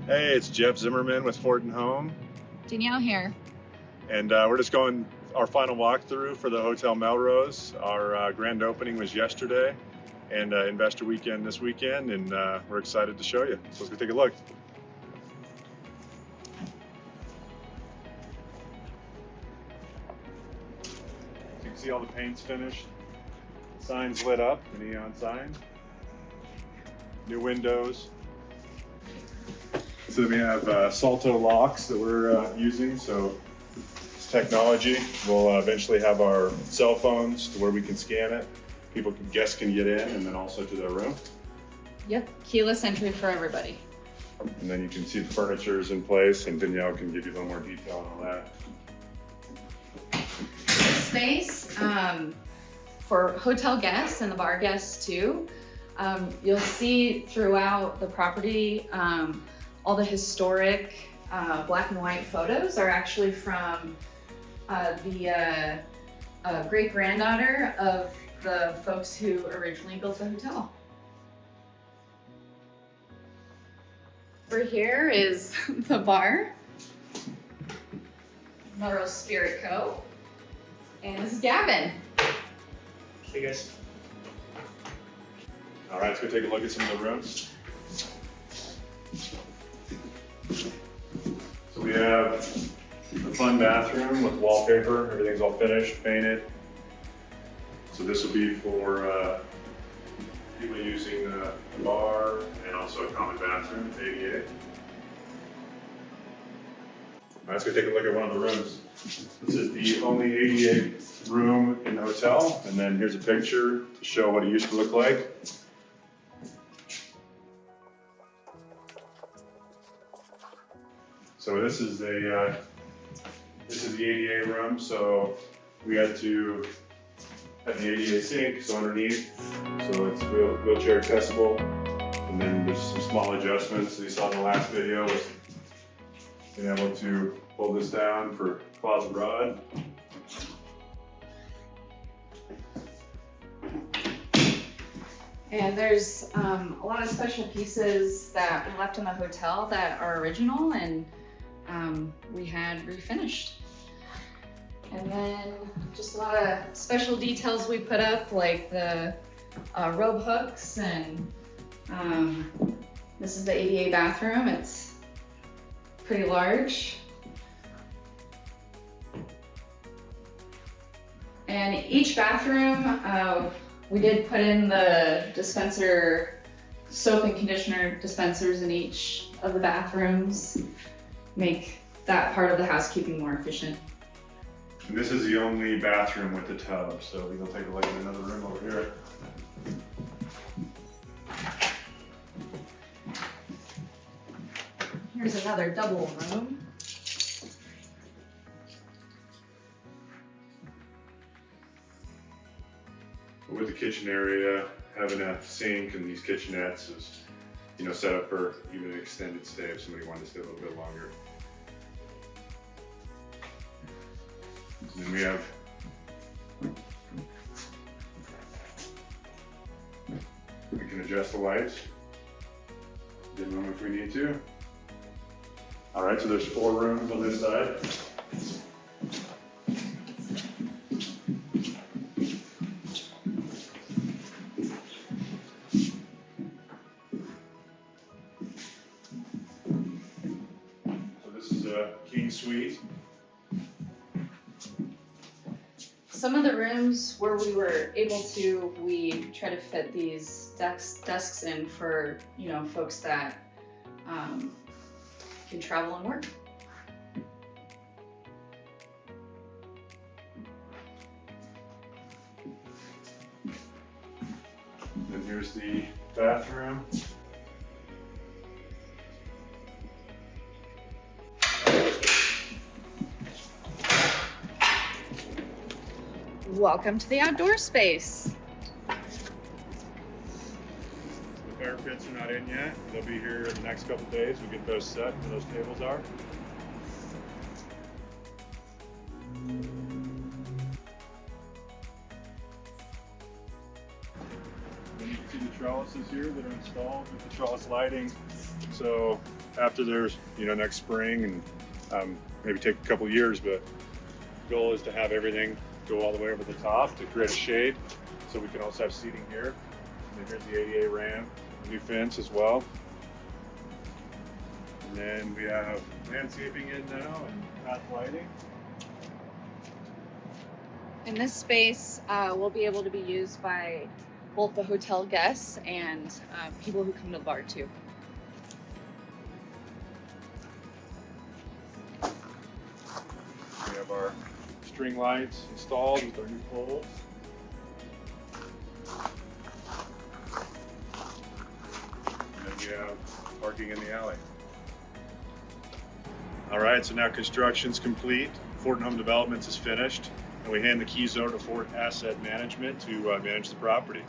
Hey, it's Jeff Zimmerman with Fortin Home, Danielle here. and we're just going our final walkthrough for the Hotel Melrose. Our grand opening was yesterday, and investor weekend this weekend, and we're excited to show you. So let's go take a look. You can see all the paint's finished, signs lit up, the neon sign, new windows. So we have Salto locks that we're using. So this technology will eventually have our cell phones to where we can scan it. Guests can get in, and then also to their room. Yep, keyless entry for everybody. And then you can see the furniture is in place, and Danielle can give you a little more detail on all that. The space for hotel guests and the bar guests too. You'll see throughout the property all the historic black and white photos are actually from the great granddaughter of the folks who originally built the hotel. Over here is the bar, Melrose Spirit Co. And this is Gavin. Hey guys. All right, let's go take a look at some of the rooms. So we have a fun bathroom with wallpaper. Everything's all finished, painted. So this will be for people using the bar and also a common bathroom, it's ADA. Let's go take a look at one of the rooms. This is the only ADA room in the hotel, and then here's a picture to show what it used to look like. So this is the ADA room. So we had to have the ADA sink, so underneath, so it's wheelchair accessible. And then there's some small adjustments that you saw in the last video with being able to pull this down for closet rod. And there's a lot of special pieces that we left in the hotel that are original and we had refinished. And then just a lot of special details we put up, like the robe hooks, and this is the ADA bathroom. It's pretty large. And each bathroom, we did put in the dispenser, soap and conditioner dispensers in each of the bathrooms, make that part of the housekeeping more efficient. And this is the only bathroom with the tub, so we'll take a look at another room over here. Here's another double room. With the kitchen area, having a sink and these kitchenettes is, set up for even an extended stay if somebody wanted to stay a little bit longer. And then we have we can adjust the lights, dim them if we need to. All right, so there's 4 rooms on this side. So this is a king suite. Some of the rooms where we were able to, we try to fit these desks in for, folks that can travel and work. And here's the bathroom. Welcome to the outdoor space. The parapets are not in yet. They'll be here in the next couple of days. We'll get those set where those tables are. Then you can see the trellis houses here that are installed with the trellis lighting. So after there's, next spring and maybe take a couple years, but the goal is to have everything go all the way over the top to create a shade. So we can also have seating here. And then here's the ADA ramp, new fence as well. And then we have landscaping in now and path lighting. And this space will be able to be used by both the hotel guests and people who come to the bar too. We have our string lights installed with our new poles. And then we have parking in the alley. All right, so now construction's complete. Fort Home Developments is finished, and we hand the keys over to Fort Asset Management to manage the property.